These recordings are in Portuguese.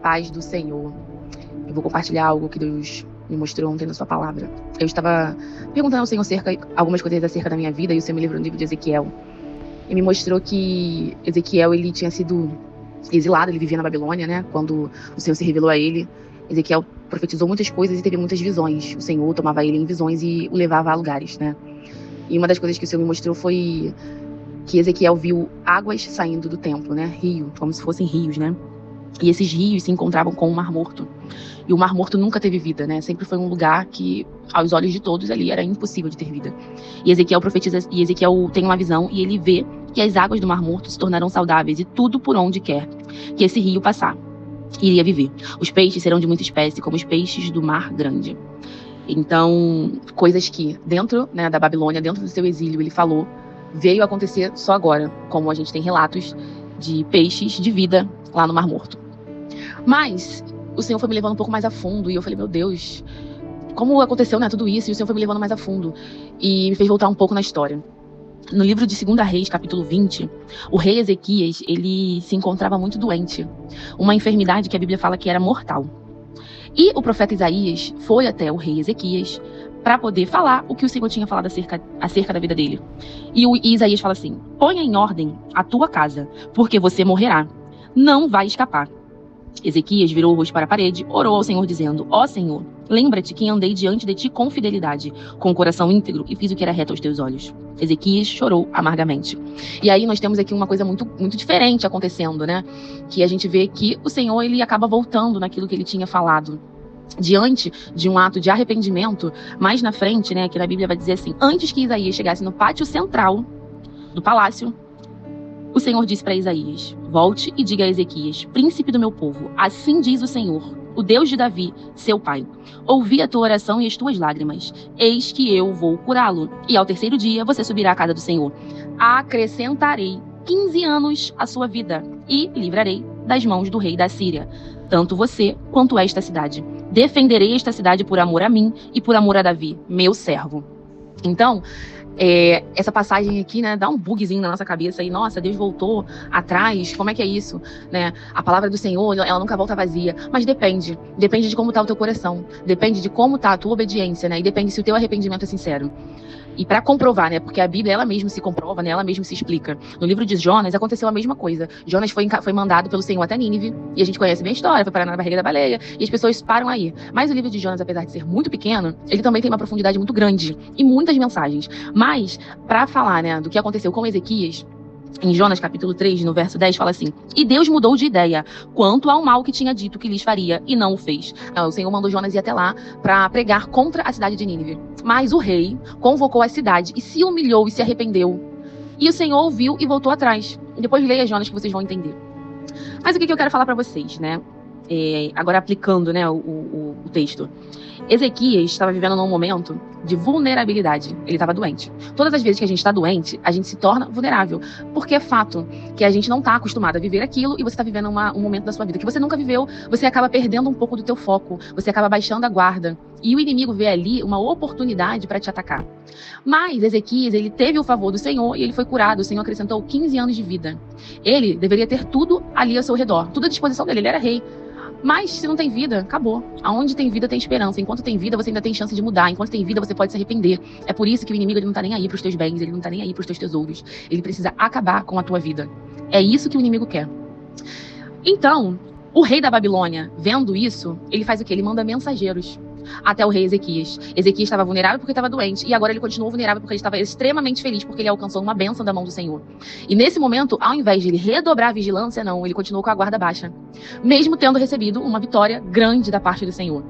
paz do Senhor. Eu vou compartilhar algo que Deus me mostrou ontem na sua palavra. Eu estava perguntando ao Senhor algumas coisas acerca da minha vida, e o Senhor me livrou no livro de Ezequiel. E me mostrou que Ezequiel, ele tinha sido exilado, ele vivia na Babilônia, né? Quando o Senhor se revelou a ele, Ezequiel profetizou muitas coisas e teve muitas visões. O Senhor tomava ele em visões e o levava a lugares, né? E uma das coisas que o Senhor me mostrou foi que Ezequiel viu águas saindo do templo, né? Rio, como se fossem rios, né? E esses rios se encontravam com o Mar Morto. E o Mar Morto nunca teve vida, né? Sempre foi um lugar que, aos olhos de todos ali, era impossível de ter vida. E Ezequiel profetiza, e Ezequiel tem uma visão, e ele vê que as águas do Mar Morto se tornarão saudáveis, e tudo por onde quer que esse rio passar iria viver. Os peixes serão de muita espécie, como os peixes do Mar Grande. Então, coisas que dentro, né, da Babilônia, dentro do seu exílio, ele falou, veio a acontecer só agora, como a gente tem relatos de peixes de vida lá no Mar Morto. Mas o Senhor foi me levando um pouco mais a fundo, e eu falei, meu Deus, como aconteceu, né, tudo isso? E o Senhor foi me levando mais a fundo e me fez voltar um pouco na história. No livro de 2 Reis, capítulo 20, o rei Ezequias, ele se encontrava muito doente. Uma enfermidade que a Bíblia fala que era mortal. E o profeta Isaías foi até o rei Ezequias para poder falar o que o Senhor tinha falado acerca da vida dele. E Isaías fala assim, ponha em ordem a tua casa, porque você morrerá. Não vai escapar. Ezequias virou o rosto para a parede, orou ao Senhor dizendo, ó Senhor, lembra-te que andei diante de ti com fidelidade, com o coração íntegro e fiz o que era reto aos teus olhos. Ezequias chorou amargamente. E aí nós temos aqui uma coisa muito, muito diferente acontecendo, né? Que a gente vê que o Senhor, ele acaba voltando naquilo que ele tinha falado. Diante de um ato de arrependimento, mais na frente, né, que na Bíblia vai dizer assim, antes que Isaías chegasse no pátio central do palácio, o Senhor disse para Isaías, volte e diga a Ezequias, príncipe do meu povo, assim diz o Senhor, o Deus de Davi, seu pai. Ouvi a tua oração e as tuas lágrimas. Eis que eu vou curá-lo. E ao 3º dia você subirá à casa do Senhor. Acrescentarei 15 anos à sua vida e livrarei das mãos do rei da Síria, tanto você quanto esta cidade. Defenderei esta cidade por amor a mim e por amor a Davi, meu servo. Então, essa passagem aqui, né, dá um bugzinho na nossa cabeça aí, nossa, Deus voltou atrás, como é que é isso, né? A palavra do Senhor, ela nunca volta vazia, mas depende de como tá o teu coração, depende de como tá a tua obediência, né? E depende se o teu arrependimento é sincero. E para comprovar, né, porque a Bíblia ela mesma se comprova, né, ela mesma se explica. No livro de Jonas aconteceu a mesma coisa. Jonas foi mandado pelo Senhor até Nínive, e a gente conhece bem a história, foi parar na barriga da baleia, e as pessoas param aí. Mas o livro de Jonas, apesar de ser muito pequeno, ele também tem uma profundidade muito grande e muitas mensagens. Mas para falar, né, do que aconteceu com Ezequias, em Jonas capítulo 3, no verso 10, fala assim, e Deus mudou de ideia quanto ao mal que tinha dito que lhes faria, e não o fez. O Senhor mandou Jonas ir até lá para pregar contra a cidade de Nínive. Mas o rei convocou a cidade e se humilhou e se arrependeu. E o Senhor ouviu e voltou atrás. E depois leia Jonas que vocês vão entender. Mas o que eu quero falar para vocês, né? Agora aplicando, né, o texto. Ezequias estava vivendo num momento de vulnerabilidade. Ele estava doente. Todas as vezes que a gente está doente, a gente se torna vulnerável. Porque é fato que a gente não está acostumado a viver aquilo e você está vivendo um momento da sua vida que você nunca viveu, você acaba perdendo um pouco do teu foco, você acaba baixando a guarda. E o inimigo vê ali uma oportunidade para te atacar. Mas Ezequias, ele teve o favor do Senhor e ele foi curado. O Senhor acrescentou 15 anos de vida. Ele deveria ter tudo ali ao seu redor, tudo à disposição dele, ele era rei. Mas se não tem vida, acabou. Aonde tem vida tem esperança. Enquanto tem vida, você ainda tem chance de mudar. Enquanto tem vida, você pode se arrepender. É por isso que o inimigo ele não tá nem aí pros teus bens, ele não tá nem aí pros teus tesouros. Ele precisa acabar com a tua vida. É isso que o inimigo quer. Então, o rei da Babilônia, vendo isso, ele faz o quê? Ele manda mensageiros até o rei Ezequias. Ezequias estava vulnerável porque estava doente, e agora ele continuou vulnerável porque ele estava extremamente feliz porque ele alcançou uma bênção da mão do Senhor. E nesse momento, ao invés de ele redobrar a vigilância, não, ele continuou com a guarda baixa, mesmo tendo recebido uma vitória grande da parte do Senhor.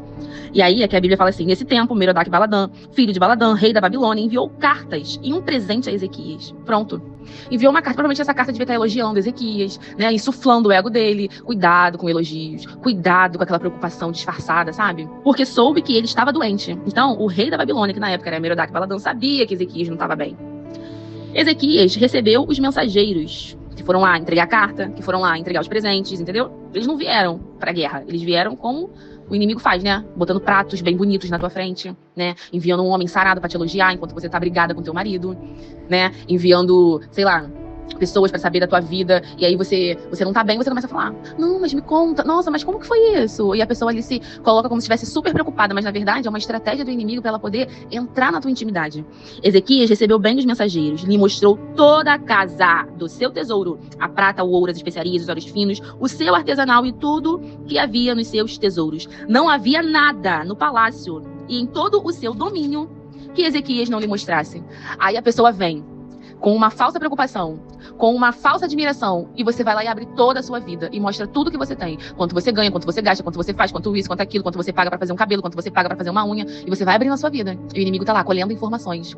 E aí é que a Bíblia fala assim, nesse tempo, Merodach-Baladã, filho de Baladã, rei da Babilônia, enviou cartas e um presente a Ezequias. Pronto. Enviou uma carta, provavelmente essa carta devia estar elogiando Ezequias, né, insuflando o ego dele, cuidado com elogios, cuidado com aquela preocupação disfarçada, sabe? Porque soube que ele estava doente. Então, o rei da Babilônia, que na época era Merodach-Baladã, sabia que Ezequias não estava bem. Ezequias recebeu os mensageiros, que foram lá entregar a carta, que foram lá entregar os presentes, entendeu? Eles não vieram pra guerra, eles vieram como o inimigo faz, né? Botando pratos bem bonitos na tua frente, né? Enviando um homem sarado pra te elogiar enquanto você tá brigada com teu marido, né? Enviando, sei lá, pessoas pra saber da tua vida, e aí você não tá bem, você começa a falar, não, mas me conta, nossa, mas como que foi isso? E a pessoa ali se coloca como se estivesse super preocupada, mas na verdade é uma estratégia do inimigo pra ela poder entrar na tua intimidade. Ezequias recebeu bem os mensageiros, lhe mostrou toda a casa do seu tesouro, a prata, o ouro, as especiarias, os óleos finos, o seu artesanal e tudo que havia nos seus tesouros. Não havia nada no palácio e em todo o seu domínio que Ezequias não lhe mostrasse. Aí a pessoa vem com uma falsa preocupação, com uma falsa admiração, e você vai lá e abre toda a sua vida e mostra tudo que você tem, quanto você ganha, quanto você gasta, quanto você faz, quanto isso, quanto aquilo, quanto você paga pra fazer um cabelo, quanto você paga pra fazer uma unha, e você vai abrindo a sua vida. E o inimigo tá lá colhendo informações,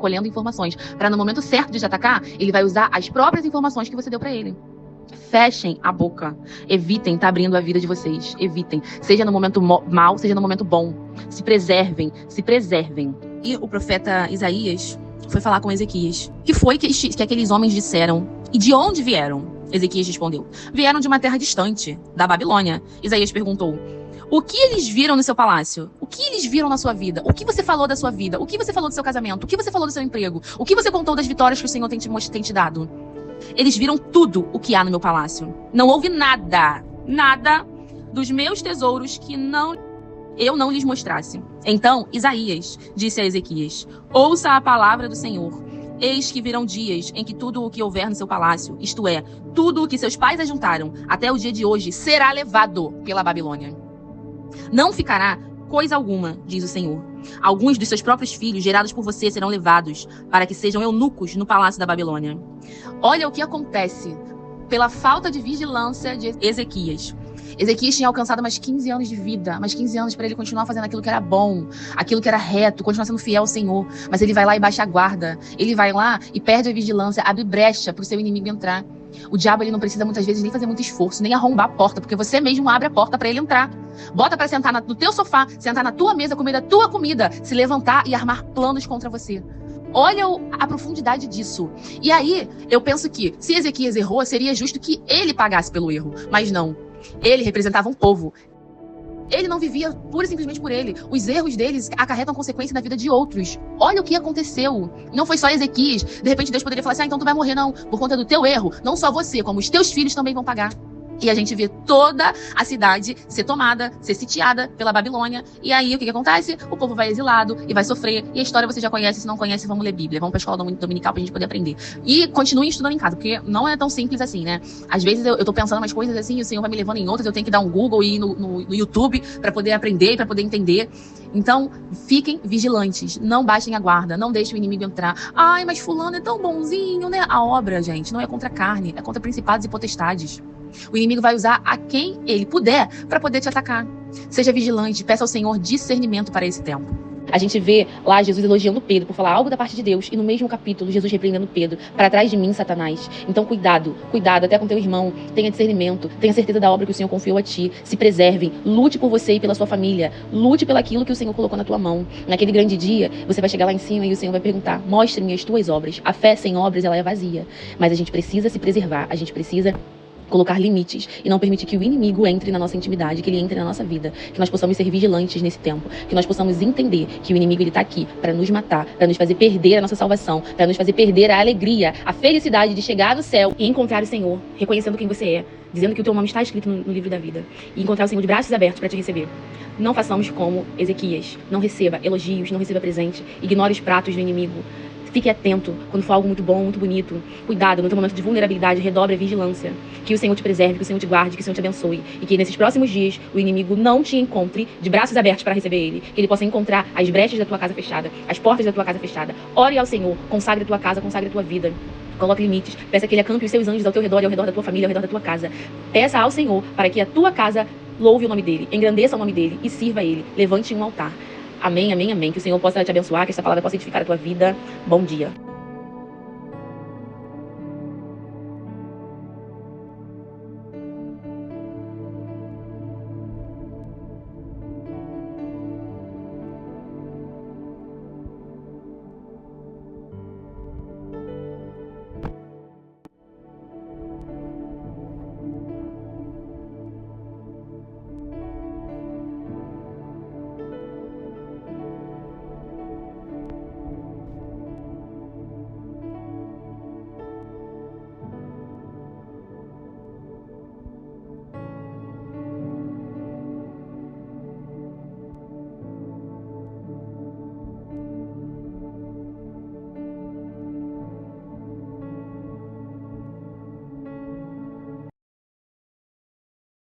pra no momento certo de te atacar, ele vai usar as próprias informações que você deu pra ele. Fechem a boca. Evitem estar abrindo a vida de vocês. Evitem. Seja no momento mal, seja no momento bom. Se preservem. Se preservem. E o profeta Isaías foi falar com Ezequias. O que foi que aqueles homens disseram? E de onde vieram? Ezequias respondeu. Vieram de uma terra distante, da Babilônia. Isaías perguntou. O que eles viram no seu palácio? O que eles viram na sua vida? O que você falou da sua vida? O que você falou do seu casamento? O que você falou do seu emprego? O que você contou das vitórias que o Senhor tem te dado? Eles viram tudo o que há no meu palácio. Não houve nada dos meus tesouros que eu não lhes mostrasse. Então, Isaías disse a Ezequias, ouça a palavra do Senhor. Eis que virão dias em que tudo o que houver no seu palácio, isto é, tudo o que seus pais ajuntaram, até o dia de hoje, será levado pela Babilônia. Não ficará coisa alguma, diz o Senhor. Alguns dos seus próprios filhos, gerados por você, serão levados, para que sejam eunucos no palácio da Babilônia. Olha o que acontece pela falta de vigilância de Ezequias. Ezequias tinha alcançado mais 15 anos de vida, mais 15 anos para ele continuar fazendo aquilo que era bom, aquilo que era reto, continuar sendo fiel ao Senhor. Mas ele vai lá e baixa a guarda. Ele vai lá e perde a vigilância, abre brecha para o seu inimigo entrar. O diabo ele não precisa muitas vezes nem fazer muito esforço, nem arrombar a porta, porque você mesmo abre a porta para ele entrar. Bota para sentar no teu sofá, sentar na tua mesa, comer a tua comida, se levantar e armar planos contra você. Olha a profundidade disso. E aí, eu penso que, se Ezequias errou, seria justo que ele pagasse pelo erro. Mas não. Ele representava um povo. Ele não vivia pura e simplesmente por ele. Os erros deles acarretam consequência na vida de outros. Olha o que aconteceu. Não foi só Ezequias. De repente Deus poderia falar assim, então tu vai morrer não. Por conta do teu erro, não só você, como os teus filhos também vão pagar. E a gente vê toda a cidade ser tomada, ser sitiada pela Babilônia. E aí, o que acontece? O povo vai exilado e vai sofrer. E a história você já conhece. Se não conhece, vamos ler Bíblia. Vamos pra escola dominical pra gente poder aprender. E continue estudando em casa, porque não é tão simples assim, né? Às vezes eu tô pensando umas coisas assim, o Senhor vai me levando em outras. Eu tenho que dar um Google e ir no YouTube pra poder aprender e pra poder entender. Então, fiquem vigilantes. Não baixem a guarda. Não deixem o inimigo entrar. Ai, mas fulano é tão bonzinho, né? A obra, gente, não é contra a carne. É contra principados e potestades. O inimigo vai usar a quem ele puder para poder te atacar. Seja vigilante, peça ao Senhor discernimento para esse tempo. A gente vê lá Jesus elogiando Pedro por falar algo da parte de Deus, e no mesmo capítulo Jesus repreendendo Pedro, para trás de mim, Satanás. Então cuidado até com teu irmão, tenha discernimento, tenha certeza da obra que o Senhor confiou a ti, se preservem, lute por você e pela sua família, lute pelaquilo que o Senhor colocou na tua mão. Naquele grande dia, você vai chegar lá em cima e o Senhor vai perguntar, mostre-me as tuas obras. A fé sem obras, ela é vazia, mas a gente precisa se preservar, a gente precisa colocar limites e não permitir que o inimigo entre na nossa intimidade, que ele entre na nossa vida, que nós possamos ser vigilantes nesse tempo, que nós possamos entender que o inimigo ele tá aqui para nos matar, para nos fazer perder a nossa salvação, para nos fazer perder a alegria, a felicidade de chegar no céu e encontrar o Senhor, reconhecendo quem você é, dizendo que o teu nome está escrito no livro da vida e encontrar o Senhor de braços abertos para te receber. Não façamos como Ezequias, não receba elogios, não receba presente, ignore os pratos do inimigo. Fique atento quando for algo muito bom, muito bonito. Cuidado no teu momento de vulnerabilidade, redobre a vigilância. Que o Senhor te preserve, que o Senhor te guarde, que o Senhor te abençoe. E que nesses próximos dias o inimigo não te encontre de braços abertos para receber ele. Que ele possa encontrar as brechas da tua casa fechada, as portas da tua casa fechada. Ore ao Senhor, consagre a tua casa, consagre a tua vida. Coloque limites, peça que ele acampe os seus anjos ao teu redor e ao redor da tua família, ao redor da tua casa. Peça ao Senhor para que a tua casa louve o nome dele, engrandeça o nome dele e sirva a ele. Levante um altar. Amém, amém, amém. Que o Senhor possa te abençoar, que essa palavra possa edificar a tua vida. Bom dia.